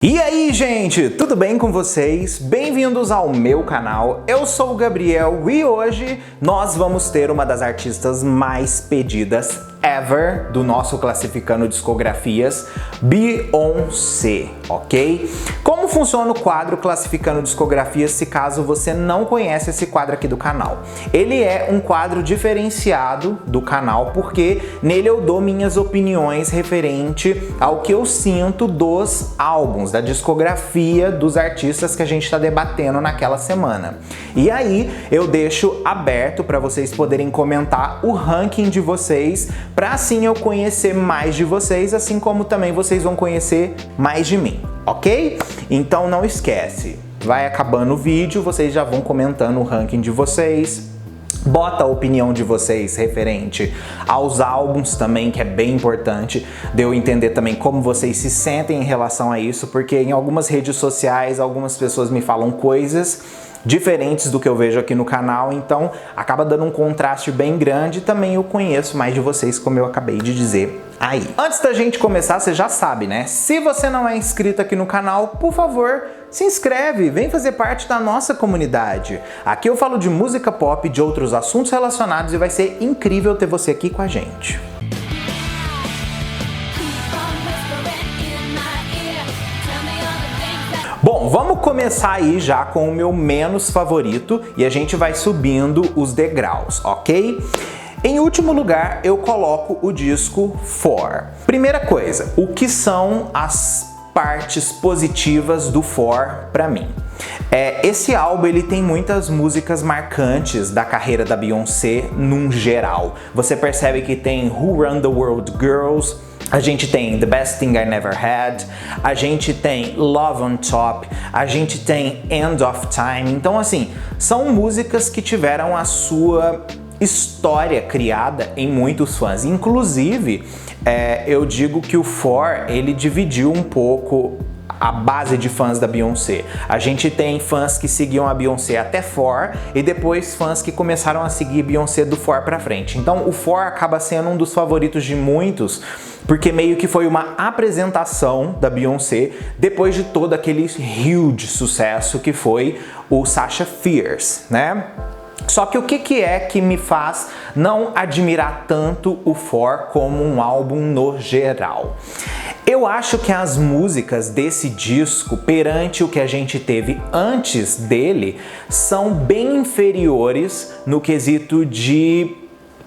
E aí, gente, tudo bem com vocês? Bem-vindos ao meu canal, eu sou o Gabriel e hoje nós vamos ter uma das artistas mais pedidas ever do nosso Classificando Discografias, Beyoncé, ok? Como funciona o quadro Classificando Discografias, se caso você não conhece esse quadro aqui do canal? Ele é um quadro diferenciado do canal porque nele eu dou minhas opiniões referente ao que eu sinto dos álbuns, da discografia dos artistas que a gente está debatendo naquela semana. E aí eu deixo aberto para vocês poderem comentar o ranking de vocês, para assim eu conhecer mais de vocês, assim como também vocês vão conhecer mais de mim, ok? Então não esquece, vai acabando o vídeo, vocês já vão comentando o ranking de vocês. Bota a opinião de vocês referente aos álbuns também, que é bem importante de eu entender também como vocês se sentem em relação a isso, porque em algumas redes sociais algumas pessoas me falam coisas diferentes do que eu vejo aqui no canal, então acaba dando um contraste bem grande. Também eu conheço mais de vocês, como eu acabei de dizer aí. Antes da gente começar, você já sabe, né? Se você não é inscrito aqui no canal, por favor, se inscreve, vem fazer parte da nossa comunidade. Aqui eu falo de música pop, de outros assuntos relacionados e vai ser incrível ter você aqui com a gente. Bom, vamos começar aí já com o meu menos favorito e a gente vai subindo os degraus, ok? Em último lugar, eu coloco o disco 4. Primeira coisa, o que são as partes positivas do 4 para mim? Esse álbum ele tem muitas músicas marcantes da carreira da Beyoncé num geral. Você percebe que tem Who Run the World Girls, a gente tem The Best Thing I Never Had, a gente tem Love on Top, a gente tem End of Time. Então assim, são músicas que tiveram a sua história criada em muitos fãs. Inclusive, eu digo que o 4 ele dividiu um pouco a base de fãs da Beyoncé. A gente tem fãs que seguiam a Beyoncé até 4 e depois fãs que começaram a seguir Beyoncé do 4 pra frente. Então o 4 acaba sendo um dos favoritos de muitos, porque meio que foi uma apresentação da Beyoncé depois de todo aquele huge sucesso que foi o Sasha Fierce, né? Só que o que é que me faz não admirar tanto o 4 como um álbum no geral? Eu acho que as músicas desse disco, perante o que a gente teve antes dele, são bem inferiores no quesito de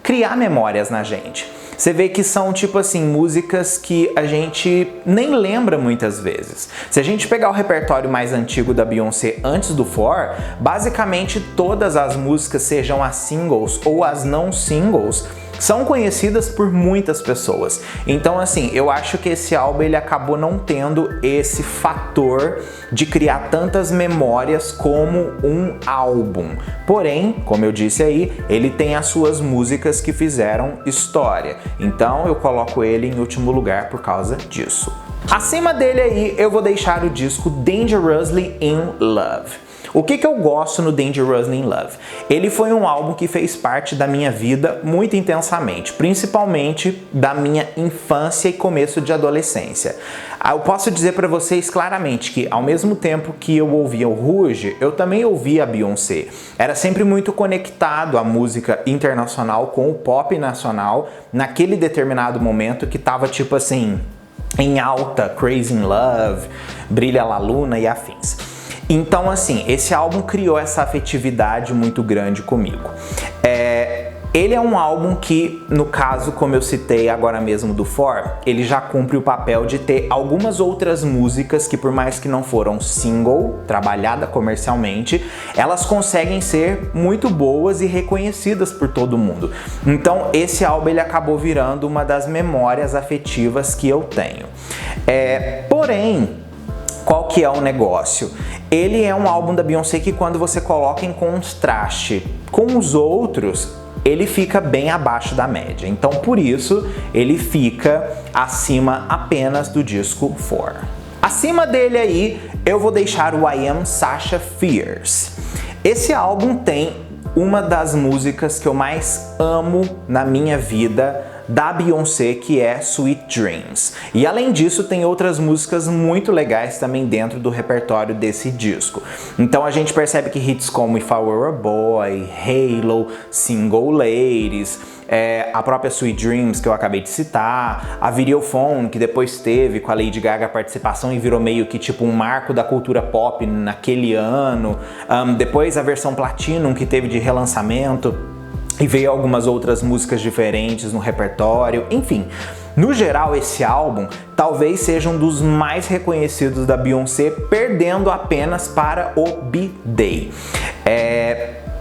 criar memórias na gente. Você vê que são tipo assim, músicas que a gente nem lembra muitas vezes. Se a gente pegar o repertório mais antigo da Beyoncé antes do 4, basicamente todas as músicas, sejam as singles ou as não singles, são conhecidas por muitas pessoas. Então assim, eu acho que esse álbum ele acabou não tendo esse fator de criar tantas memórias como um álbum. Porém, como eu disse aí, ele tem as suas músicas que fizeram história. Então eu coloco ele em último lugar por causa disso. Acima dele aí, eu vou deixar o disco Dangerously in Love. O que eu gosto no Dangerously in Love? Ele foi um álbum que fez parte da minha vida muito intensamente, principalmente da minha infância e começo de adolescência. Eu posso dizer para vocês claramente que ao mesmo tempo que eu ouvia o Rouge, eu também ouvia a Beyoncé. Era sempre muito conectado à música internacional com o pop nacional naquele determinado momento que tava tipo assim, em alta, Crazy in Love, Brilha La Luna e afins. Então assim, esse álbum criou essa afetividade muito grande comigo. Ele é um álbum que, no caso, como eu citei agora mesmo do 4, ele já cumpre o papel de ter algumas outras músicas que, por mais que não foram single, trabalhada comercialmente, elas conseguem ser muito boas e reconhecidas por todo mundo. Então esse álbum ele acabou virando uma das memórias afetivas que eu tenho. Porém, qual que é o negócio? Ele é um álbum da Beyoncé que quando você coloca em contraste com os outros, ele fica bem abaixo da média. Então por isso ele fica acima apenas do disco 4. Acima dele aí eu vou deixar o I Am Sasha Fierce. Esse álbum tem uma das músicas que eu mais amo na minha vida da Beyoncé, que é Sweet Dreams. E além disso, tem outras músicas muito legais também dentro do repertório desse disco. Então a gente percebe que hits como If I Were a Boy, Halo, Single Ladies, a própria Sweet Dreams, que eu acabei de citar, a Videophone, que depois teve com a Lady Gaga a participação e virou meio que tipo um marco da cultura pop naquele ano, depois a versão Platinum, que teve de relançamento, e veio algumas outras músicas diferentes no repertório, enfim. No geral, esse álbum talvez seja um dos mais reconhecidos da Beyoncé, perdendo apenas para o B-Day.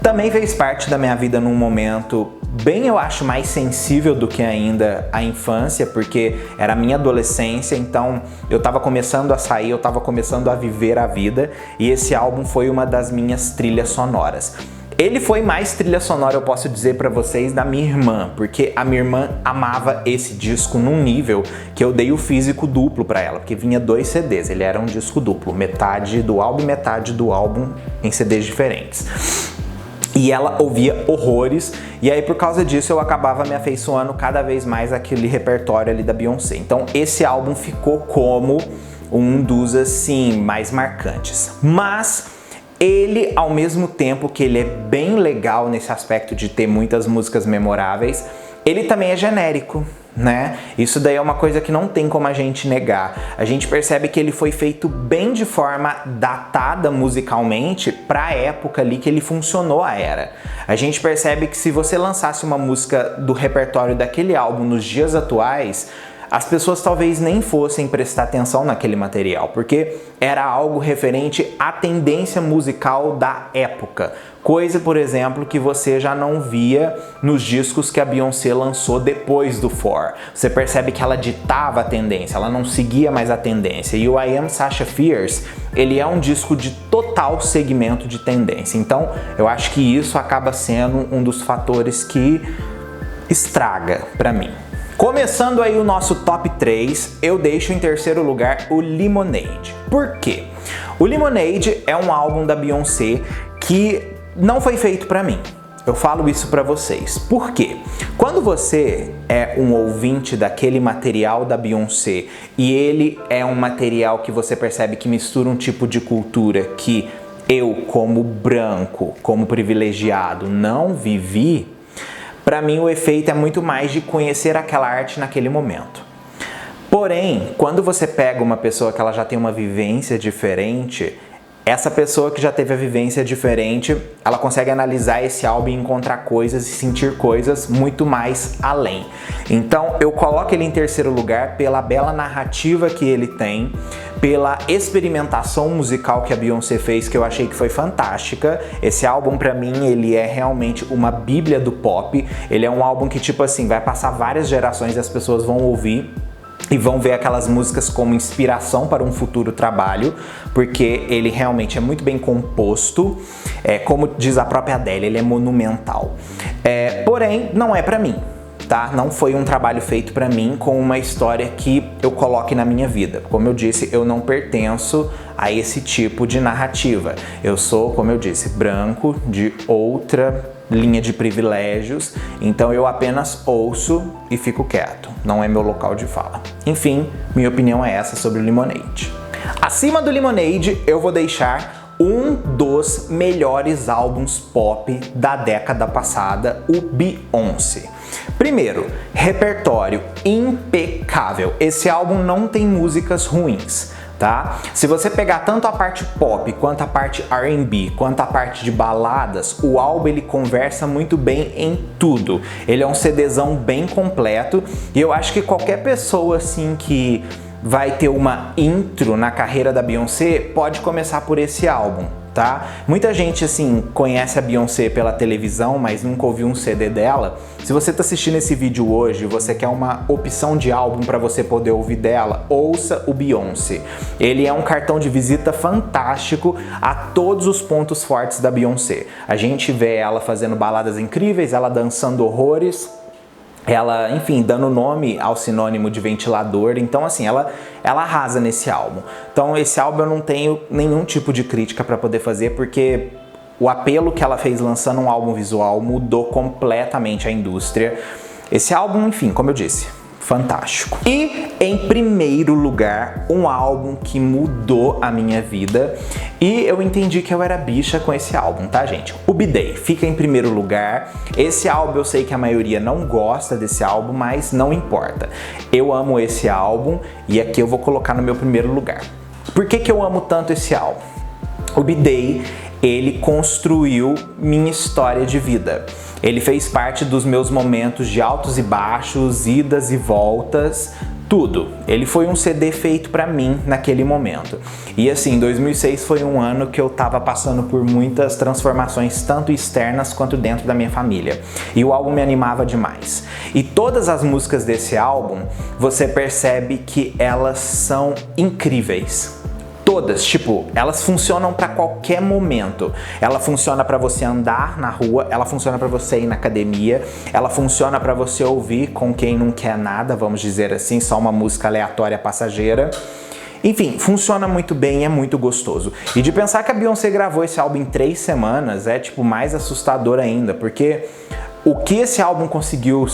Também fez parte da minha vida num momento bem, eu acho, mais sensível do que ainda a infância, porque era a minha adolescência, então eu tava começando a sair, eu tava começando a viver a vida, e esse álbum foi uma das minhas trilhas sonoras. Ele foi mais trilha sonora, eu posso dizer pra vocês, da minha irmã, porque a minha irmã amava esse disco num nível que eu dei o físico duplo pra ela, porque vinha 2 CDs, ele era um disco duplo, metade do álbum e metade do álbum em CDs diferentes. E ela ouvia horrores, e aí por causa disso eu acabava me afeiçoando cada vez mais àquele repertório ali da Beyoncé. Então esse álbum ficou como um dos, assim, mais marcantes. Mas ele, ao mesmo tempo que ele é bem legal nesse aspecto de ter muitas músicas memoráveis, ele também é genérico, né? Isso daí é uma coisa que não tem como a gente negar. A gente percebe que ele foi feito bem de forma datada musicalmente para a época ali que ele funcionou a era. A gente percebe que se você lançasse uma música do repertório daquele álbum nos dias atuais, as pessoas talvez nem fossem prestar atenção naquele material, porque era algo referente à tendência musical da época. Coisa, por exemplo, que você já não via nos discos que a Beyoncé lançou depois do For. Você percebe que ela ditava a tendência, ela não seguia mais a tendência. E o I Am Sasha Fierce, ele é um disco de total segmento de tendência. Então, eu acho que isso acaba sendo um dos fatores que estraga pra mim. Começando aí o nosso top 3, eu deixo em terceiro lugar o Lemonade. Por quê? O Lemonade é um álbum da Beyoncé que não foi feito pra mim. Eu falo isso pra vocês. Por quê? Quando você é um ouvinte daquele material da Beyoncé e ele é um material que você percebe que mistura um tipo de cultura que eu, como branco, como privilegiado, não vivi, para mim o efeito é muito mais de conhecer aquela arte naquele momento. Porém, quando você pega uma pessoa que ela já tem uma vivência diferente, essa pessoa que já teve a vivência diferente, ela consegue analisar esse álbum e encontrar coisas e sentir coisas muito mais além. Então eu coloco ele em terceiro lugar pela bela narrativa que ele tem, pela experimentação musical que a Beyoncé fez, que eu achei que foi fantástica. Esse álbum pra mim, ele é realmente uma bíblia do pop. Ele é um álbum que, tipo assim, vai passar várias gerações e as pessoas vão ouvir e vão ver aquelas músicas como inspiração para um futuro trabalho, porque ele realmente é muito bem composto, como diz a própria Adele, ele é monumental. Porém, não é pra mim, tá? Não foi um trabalho feito pra mim com uma história que eu coloque na minha vida. Como eu disse, eu não pertenço a esse tipo de narrativa. Eu sou, como eu disse, branco, de outra linha de privilégios, então eu apenas ouço e fico quieto, não é meu local de fala. Enfim, minha opinião é essa sobre o Lemonade. Acima do Lemonade, eu vou deixar um dos melhores álbuns pop da década passada, o Beyoncé. Primeiro, repertório impecável. Esse álbum não tem músicas ruins. Tá? Se você pegar tanto a parte pop, quanto a parte R&B, quanto a parte de baladas, o álbum ele conversa muito bem em tudo. Ele é um CDzão bem completo e eu acho que qualquer pessoa assim que vai ter uma intro na carreira da Beyoncé pode começar por esse álbum. Tá? Muita gente assim conhece a Beyoncé pela televisão, mas nunca ouviu um CD dela. Se você está assistindo esse vídeo hoje e você quer uma opção de álbum para você poder ouvir dela, ouça o Beyoncé. Ele é um cartão de visita fantástico a todos os pontos fortes da Beyoncé. A gente vê ela fazendo baladas incríveis, ela dançando horrores, ela, enfim, dando nome ao sinônimo de ventilador. Então, assim, ela arrasa nesse álbum. Então, esse álbum eu não tenho nenhum tipo de crítica para poder fazer, porque o apelo que ela fez lançando um álbum visual mudou completamente a indústria. Esse álbum, enfim, como eu disse, fantástico. E em primeiro lugar, um álbum que mudou a minha vida e eu entendi que eu era bicha com esse álbum, tá, gente? O B-Day fica em primeiro lugar. Esse álbum eu sei que a maioria não gosta desse álbum, mas não importa. Eu amo esse álbum e aqui eu vou colocar no meu primeiro lugar. Por que que eu amo tanto esse álbum? O B-Day, ele construiu minha história de vida. Ele fez parte dos meus momentos de altos e baixos, idas e voltas, tudo. Ele foi um CD feito pra mim naquele momento. E assim, 2006 foi um ano que eu tava passando por muitas transformações, tanto externas quanto dentro da minha família. E o álbum me animava demais. E todas as músicas desse álbum, você percebe que elas são incríveis. Todas, tipo, elas funcionam pra qualquer momento. Ela funciona pra você andar na rua, ela funciona pra você ir na academia, ela funciona pra você ouvir com quem não quer nada, vamos dizer assim, só uma música aleatória passageira. Enfim, funciona muito bem, é muito gostoso. E de pensar que a Beyoncé gravou esse álbum em 3 semanas é, tipo, mais assustador ainda, porque o que esse álbum conseguiu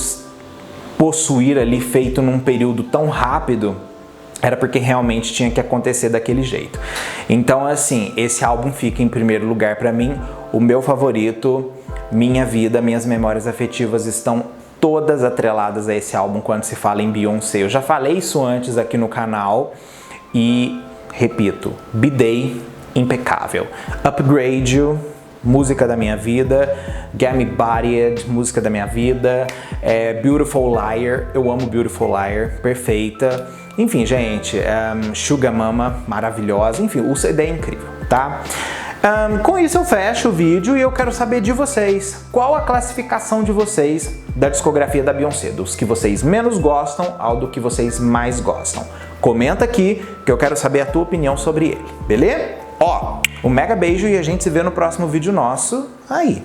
possuir ali, feito num período tão rápido, era porque realmente tinha que acontecer daquele jeito. Então, assim, esse álbum fica em primeiro lugar pra mim, o meu favorito, minha vida, minhas memórias afetivas estão todas atreladas a esse álbum quando se fala em Beyoncé. Eu já falei isso antes aqui no canal e repito, B-Day, impecável. Upgrade You, música da minha vida, Get Me Bodied, música da minha vida, Beautiful Liar, eu amo Beautiful Liar, perfeita. Enfim, gente, Sugar Mama, maravilhosa, enfim, o CD é incrível, tá? Com isso eu fecho o vídeo e eu quero saber de vocês, qual a classificação de vocês da discografia da Beyoncé, dos que vocês menos gostam ao do que vocês mais gostam. Comenta aqui que eu quero saber a tua opinião sobre ele, beleza? Ó, um mega beijo e a gente se vê no próximo vídeo nosso aí.